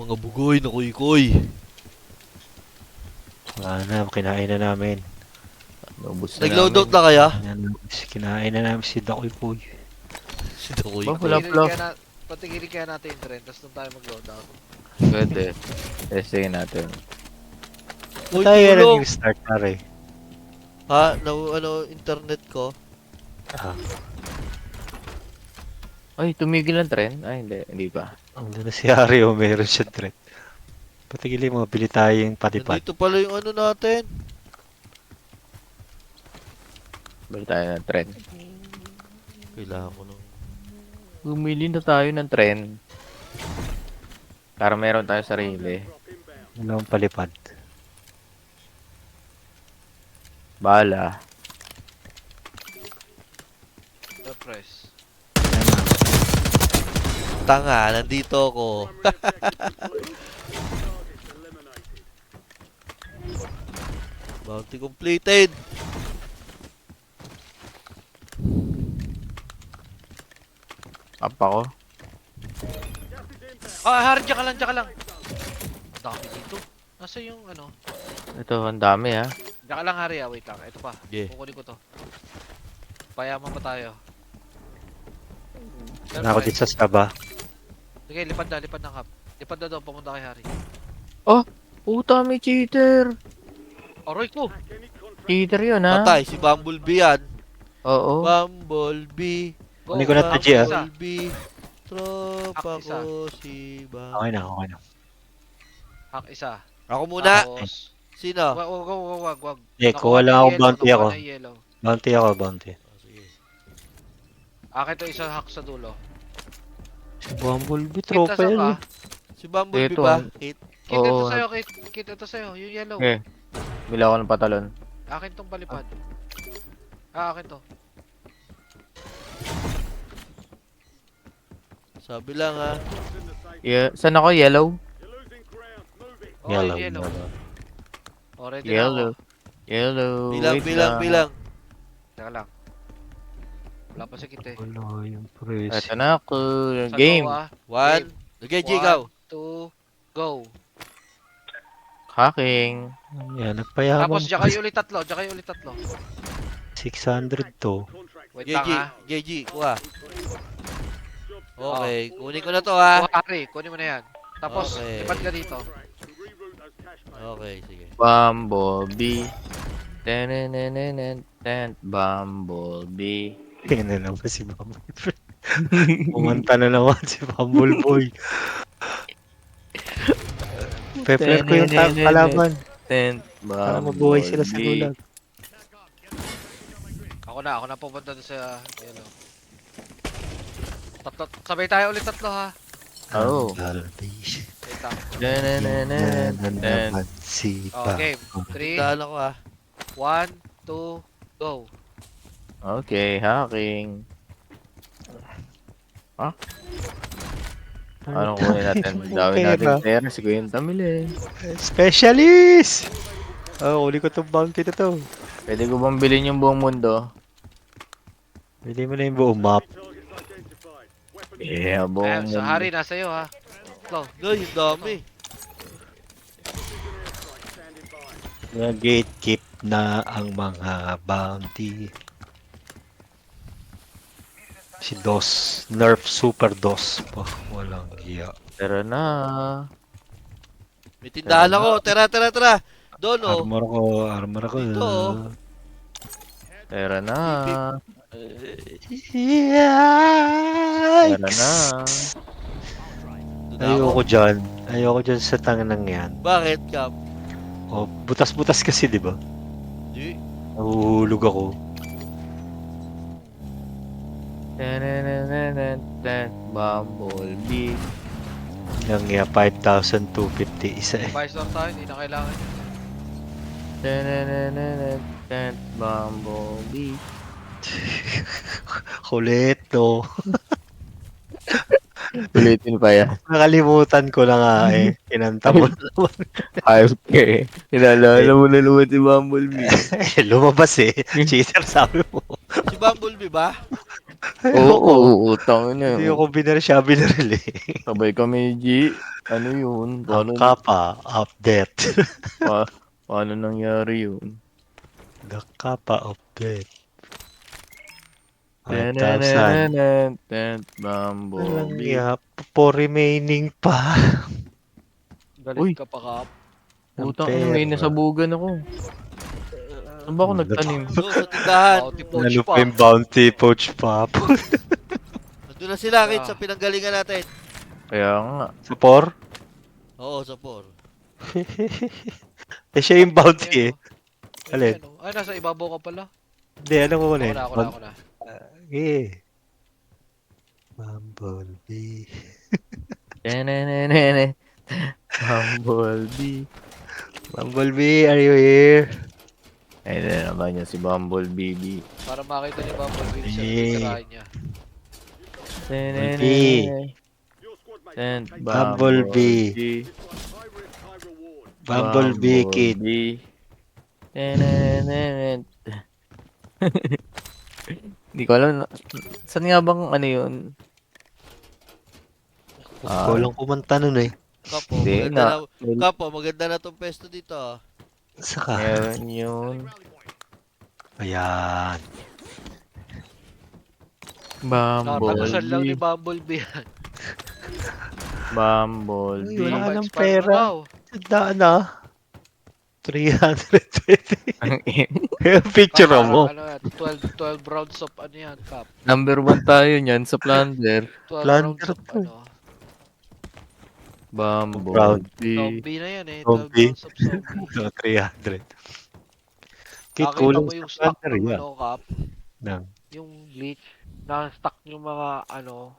Mga bugoy na kuy-kuy. Wala na, kinain na namin. Naubos na Nag-loadout namin. na kaya? Kinain na namin si Dakoy Puy. Si Dakoy. Ba, wala fluff. Patigilin kaya natin yung trend, tapos doon tayo mag-loadout. Pwede. Testingin natin. Uy, Tayo tulong! lang start na rin. Ha? Internet ko? Ah, Ay, tumigil ang trend? Ay, hindi. Hindi pa. andun na si Ario, meron siya threat. Patigilin mo, bili tayo yung patipad. Nandito pala yung ano natin. Balik tayo ng trend. Kailangan ko nung... Bumili na tayo ng trend. Para meron tayo sarili. Wala akong palipad. Bala. Surprise. Tanga, nandito ako. Bounty completed. Up ako. Ah, Harry, dyan ka lang. Dami dito. Nasa yung ano? Ito, ang dami ha. Dyan ka lang, Harry, wait lang. Ito pa. Yeah. Kukunin ko to. Payaman pa tayo. Wala ako dito sa saba. Sige, lipad ng hub. Lipad na doon, pumunta kay Harry. Puta, may cheater. Aroy ko! Cheater yun ha. Patay, si Bumblebee yan. Oo. Bumblebee. Go! Kunin ko na to, G, ah. Bumblebee. Tropa Isa. ko si Bumblebee. Okay na, okay na. Hack isa. Ako muna. Tapos... Sino? Wag. Eh, kuha lang ako bounty ako. Nakuha na yung yellow. Bounty ako, bounty. Oh, sige. Akin to isa hack sa dulo. Si Bumblebee, Kit, tropa nasa yan ka? eh. Si Bumblebee Ito, ba? ah. Kit. Kit, ito Oo. sa'yo, Kit. Kit, ito sa'yo. Yung yellow. Okay. Bila ako ng patalon. Akin tong palipad. Akin to. Sabi lang ha. Saan ako? Yellow? Oh, Yellow. yung yellow. Oh, ready Yellow. na ako. Yellow. Wait Bilang. lang. Teka lang. Wala pa si Kit eh. Wala yung press. Ito na ako. Sa Game. go, ah. One. Okay, G, ikaw. 1, 2, go. Hacking. Yan, nagpayaman. Tapos diyan kayo ulit tatlo. 600 to. Wait lang JG, ha. JG, kuha. Okay, kunin ko na to ha. Oh, Harry, kunin mo na yan. Tapos, Okay. lipad ka dito. Okay, sige. Bumblebee. Ten. Bumblebee. Tingnan na naman si Bumblebee. Pumanta na naman si Bumbleboy. Pepler ko yung kalaban. Para mabuhay sila sa gulag. Ako na pupunta doon sa yellow. Tatlo, sabay tayo ulit tatlo ha. Oh. Bumblebee. Wait lang. Nananaman si Oh, game. 3, Dala ko ha. 1, 2, go. Okay, hacking. Anong kunin natin? Gawin natin pera. Si Kuya Tamil eh. Specialist! Oh, uli ko itong bounty na to. Pwede ko bang bilhin yung buong mundo? Bili mo na yung buong map. Yeah, buong Ayan, mundo. so Harry, nasa iyo ha. Go. Goy, yung dami. Gatekeep na ang mga bounty. Si DOS. Nerf Super DOS. Pa, walang giya. Tara na. May tindahan ako. Tara. Doon oh. Armor ako. Dito, oh. Tara na. Tara na. Yikes! Doon ako. Ayoko dyan sa tanganang yan. Bakit, Cap? Oh, butas-butas kasi, di ba? Di. Nahuhulog ako. Bumblebee. Nang 5,250 isa eh. Visor tayo, hindi na kailangan yun. Bumblebee. Kulit, no? Ulitin pa yan. Nakalimutan ko na nga eh. Kinanta mo na naman. 5K. Inaalala mo na naman si Bumblebee. Lumabas eh. Cheater sabi mo. Si Bumblebee ba? Oo, utang na. Hindi ako binaril, siya binaril eh. Sabay kami, G. Ano yun? Ang kapa, update. Paano nangyari yun? The kappa update. 5,000. Walang Walang Bumblebee. yap. 4 remaining pa. Uy. Galit ka pa, Kap. Putang ina, may nasabugan ako. Saan ba ako nagtanim? Doon sa tindahan. Bounty poach Ano pa. pa yung bounty poach pa? Nandun na sila, Kit, sa pinanggalingan natin. Kaya nga. Sa 4? Oo, sa 4. Eh, siya yung bounty eh. Alin? Alin? Ay, nasa ibabaw ka pala. Hindi, ano ko na Ako na, ako na. Eh. Bumblebee. Tenenenene. Bumblebee. Bumblebee, are you here? Ayun na naman niya si Bumblebee. Para makita ni Bumblebee siya Yeah. titirahin niya. Tenenenene. Bumblebee. Bumblebee kid. Tenenenene. Hindi ko alam. Saan nga bang ano yun? Ko lang kumanta nun eh. Kapo, Hindi maganda na. na. Kapo, maganda na tong pesto dito. Ah. Saka. Meron yun. Ayan. Nakatagusan lang ni Bumblebee. Bumblebee yan. Uy, Bumblebee. wala Baka nang expire pera. na daw. Daan na. 320. Ang Yung picture Kap, mo. Ano, 12 rounds of ano yan, Kap. Number 1 tayo niyan sa Plunder. 12 Plunder rounds of to. ano. Bumblebee. Zombie na yan eh. 12 Zombie. rounds of zombie. So, 300. Kit, Nakita kulang mo yung sa stock counter ng yan. ano, Kap. Nang. Yung glitch. Na-stock yung mga ano.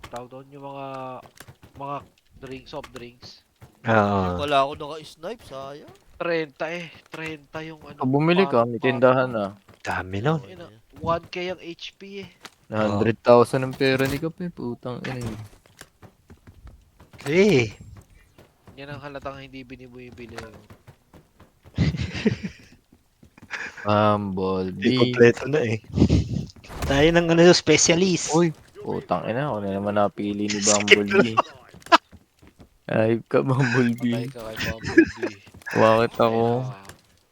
Tawag doon yung mga drinks, soft drinks. Oo. Wala ako naka-snipe, sayang. 30 eh. 30 yung ano. Bumili ka, may tindahan na. Dami nun. Ina, 1k ang HP eh. 100,000 ang pera ni Kape. Putang ina yun. Eh. Yan ang halatang hindi binibili. Di Bumblebee. kompleto na eh. Tayo ng ano, specialist. Uy, putang ina. Ako na naman napili ni Bumblebee. Ay, ka Patay Bumblebee. ka kay Bumblebee. Bakit ako?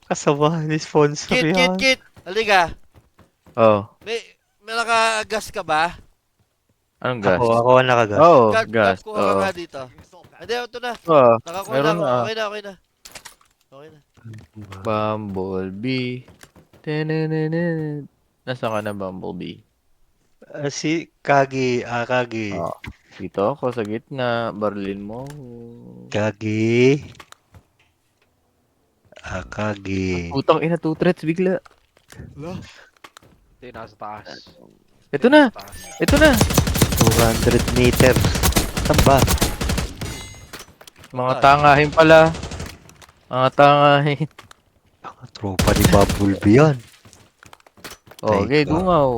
Kasama ni sponsor Kit, yan. Kit! Halika! Oh, May naka-gas ka ba? anong gas? Ako ang nakagas. Oh, Gas, gas. kuha ka Oh. nga dito. Hindi, ito na. Oh, Nakakuha meron na ako. na. Okay na, okay na. Okay na. Bumblebee. Tenenenene. Nasaan ka na, Bumblebee? Si Kagi, Kagi. Oh, dito ako sa gitna. Barlin mo. Kagi. Kagi. Putang ina, 2 threats bigla. Hindi, nasa taas. Ito na! Taas. Ito na! 200 meters. Saan ba? Mga tangahin pala. Mga tangahin. Tropa ni Bumblebee yan. Oh, Ay, okay, ka. dungaw.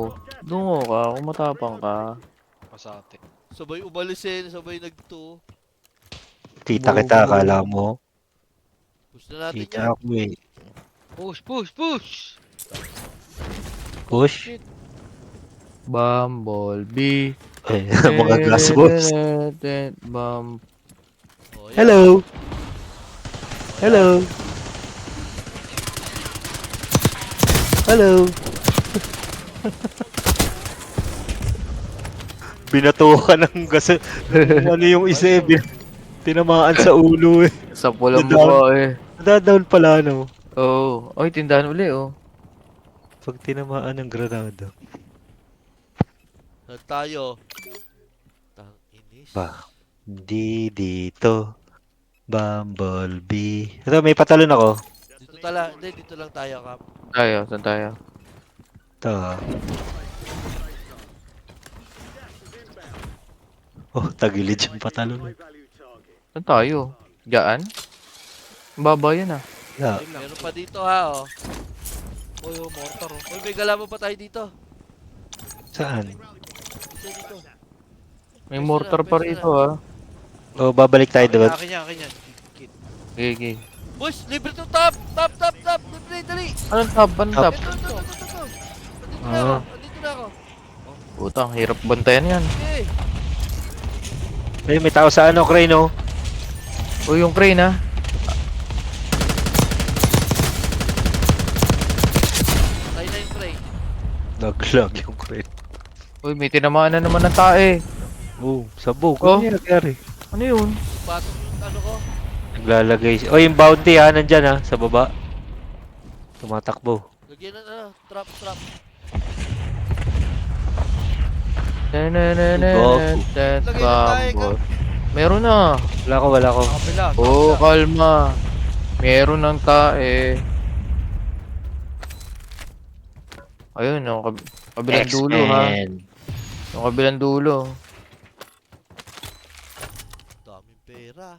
Dungaw ka, kung matapang ka. Pasate. Sabay umalisin, sabay nagto. Kita kita, akala mo. Gusto natin yan. Kita ako eh. Push, push, push! Push. Bumblebee. Eh, mga glass boss. Bum. Oh, yan. Hello. Hello. Hello. Binatuhan ng gas. Ano yung isa eh. Tinamaan sa ulo eh. Sa pulang Down. mukha eh. Nadadown pala no. Oh. Oy, tindahan uli oh. Pag tinamaan ng granada. Tayo. Tang inis. Ba? Hindi dito. Bumblebee. Ito, may patalon ako. Hindi, dito lang tayo, Kap. Tayo, saan tayo? Ito. Oh, tagilid yung patalon. Saan tayo? Diyan? Baba yan ah. Yeah. Meron pa dito, ha, oh. Uy, oh, mortar oh. Uy, may galaman pa tayo dito. Saan? Dito. May mortar pa rito ah. Oh, babalik tayo doon. Akin yan. Kit. Okay, okay. Boys, libre to top! Top! Libre, dali! Anong tab? Anong tab? Ito. Nandito na ako. Ah. Nandito na ako. Putang, hirap bantayan yan. Okay. Ay, may tao sa ano, Crane, oh. Uy, yung crane ha. Tayo na yung Crane. Naglag yung Crane. Uy, may tinamaan na naman ng tae. Oh, sabog. Oh. Ano yung nangyari? Ano yun? Patong yung ano ko. Naglalagay. Oh, yung bounty ha, nandyan ha, sa baba. Tumatakbo. Lagyan na ano, trap. That Lagay na tayo, bumble. Meron na. Wala ko. Kabila. Oh, kalma. Meron ng tae. Ayun, yung kabilang dulo ha. Yung kabilang dulo. Daming pera.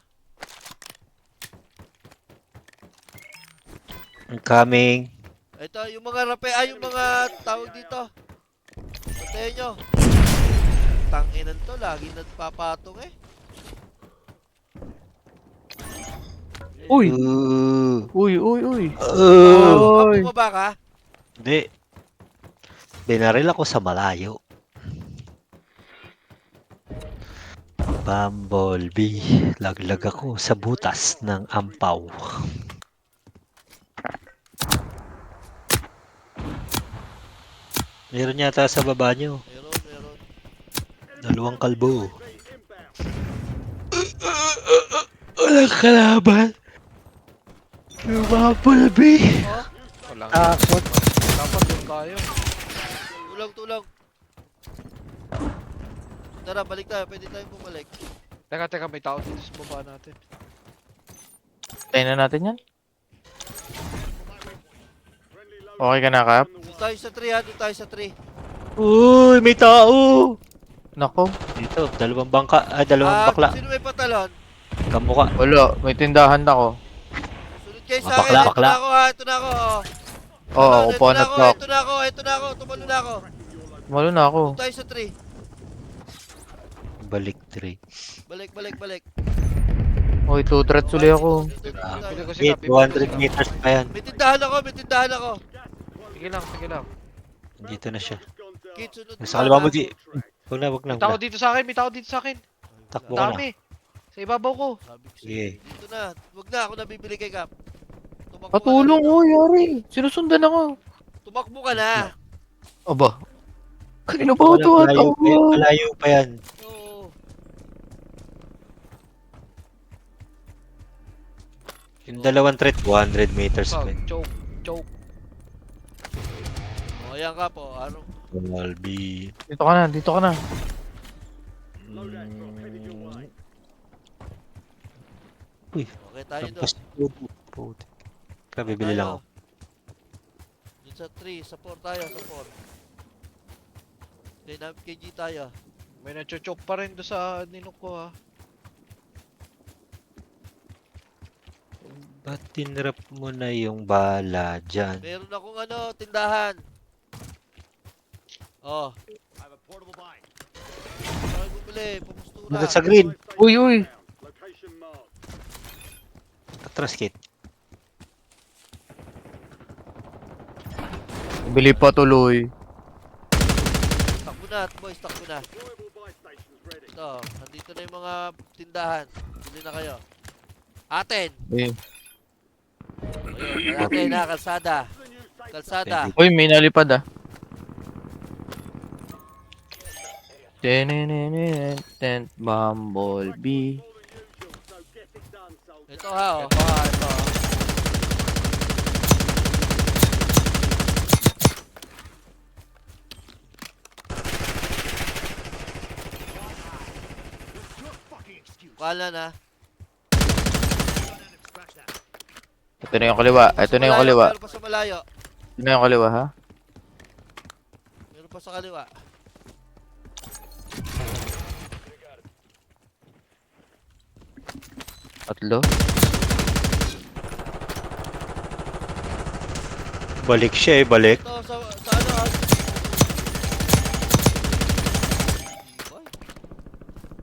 I'm coming. Ito, yung mga yung mga tawag dito. Patayin nyo. Tanginan to, lagi nagpapatong eh. Uy! Uh, Uy! uh, Bumaba ka? Hindi. Binaril ako sa malayo. Bumblebee. Laglag ako sa butas ng ampaw. Meron yata sa baba nyo. Meron. Dalawang kalbo. Walang kalaban. Yung Bumblebee. Oh, Walang Takot. dapat doon tayo. tulang. Tara, balik tayo. Pwede tayong bumalik. Teka, may tao dito sa baba natin. Tayo na natin yan. Okay ka na, Kap? Doon tayo sa 3 ha, doon tayo sa 3. Uy, may tao. Nako. Dito, dalawang bakla. Sino may patalon? Kamukha. Wala, may tindahan ako. Sunod kayo Mga sa akin. bakla. Ito na ako. Oo, ako po na to. Ito na ako. Tumalo na ako. Malo na ako. Doon tayo sa 3. Balik 3. Balik. Uy, 2 threats uli ako. Pili ko Wait, sila. 200 meters pa yan. May tindahan ako. Sige lang. Dito na siya. Kid, sunod Sa kaliwa mo, di. Wag na. May tao dito sa akin. Takbo ka na. Dami. Sa ibabaw ko. Sabi ko Sige. sa'yo, dito na. Wag na, ako nabibili kay Kap. Tumakbo ka Patulong, na. oh, yari. Sinusundan ako. Tumakbo ka na. Aba. Kanino ba ako tumatawag? Malayo pa yan. Oo. Yung dalawang threat, 200 meters pa. Choke. O, ayan Kap, o. Ano? Bumblebee. Dito ka na. Uy, Okay tayo doon. lampas putik. Kaya bibili lang ako. Doon sa 3, sa 4 tayo, sa 4. Okay, kg tayo. May nacho-choke pa rin doon sa ninok ko ha. Ba't tinrap mo na yung bala dyan? Meron akong tindahan. Oh. Saan bumili? Pumustura. Nandun sa green. Uy. Atras kit. Bili pa tuloy. Takbo na, boys, takbo na. Ito, nandito na yung mga tindahan. Bili na kayo. Atin! Eh. Ayun, atin na, kalsada. Uy, may nalipad ah. Tent Bumblebee. Ito ha, oh. Ito. Kala na. Ito na yung kaliwa. Meron pa sa malayo. Ito na yung kaliwa, ha? Meron pa sa kaliwa. Tatlo. Balik siya balik. Ito, sa ano, ah. Boy,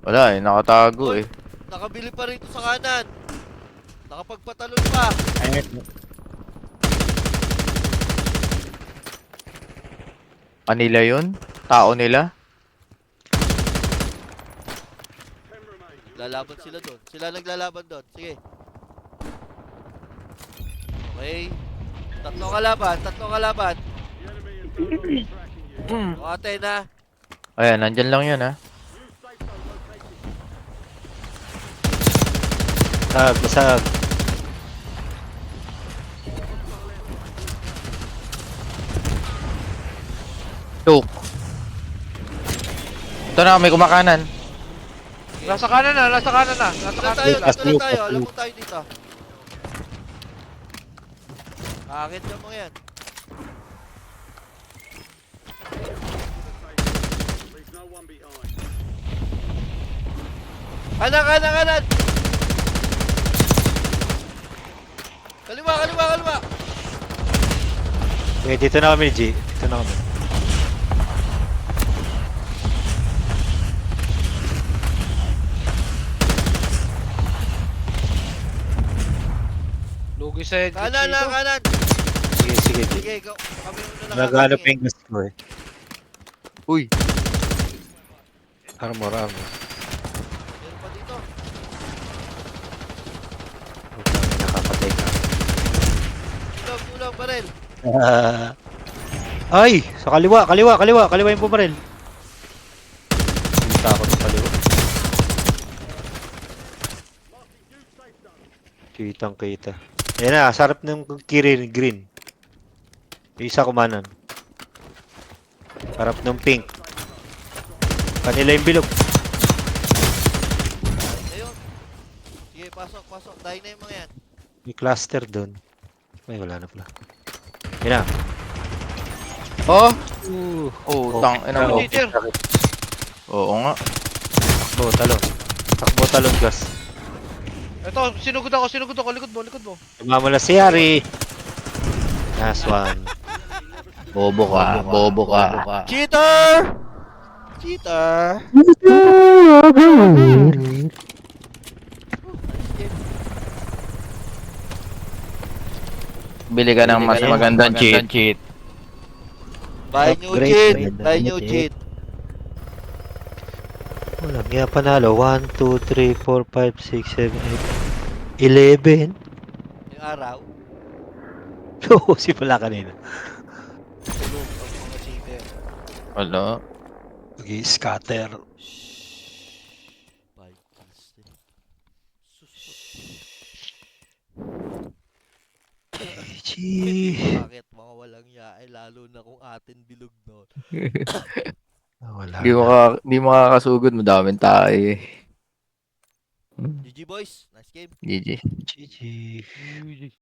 Wala eh, nakatago eh. nakabili pa rito sa kanan. Nakapagpatalon pa. Kanila yun? Tao nila? Lalaban sila doon. Sila naglalaban doon. Sige. Okay. Tatlong kalaban. O ate na. Ayan, nandyan lang yun ha. Basag. Choke. Ito na, may kumakanan. Nasa kanan na. Dito lang tayo. Alam mo tayo dito. Kakakit ka mo yan. Kanan! Kaliwa! Okay, dito na kami, G. Dito na kami. Lugi sa head. Kanan! Sige, G. Sige, go. Kami muna lang. Nagano pa yung gas ko eh. Uy. Armor. Meron pa dito. Nakapatay ka. Tulong, barel. Ay! Sa kaliwa yung pumaril. Kita ako ng kaliwa. Kita. Ayan na, sarap ng kirin, green. Yung isa kumanan. Sarap ng pink. Kanila yung bilog. Ayun. Sige, pasok. Dahil na yung mga yan. May cluster doon. Ay, wala na pala. Yan na. Oh! Tang ina mo. Cheater. Oo nga. Takbo talon gas. Ito, sinugod ako. Likod mo. Tumama na si Yari. Last one. Bobo ka. Cheater! Bili ka ng mas magandang cheat. Buy new cheat. Wala, kaya panalo. 1, 2, 3, 4, 5, 6, 7, 8, 11. Yung araw. Oo, si pala kanina. Tulog ang mga cheater. Wala. Scatter. Vikings din. Bakit mga walang yaay lalo na kung atin bilog no. Wala. Di mo makakasugod, madaming tayo eh. GG boys, nice game. GG. GG.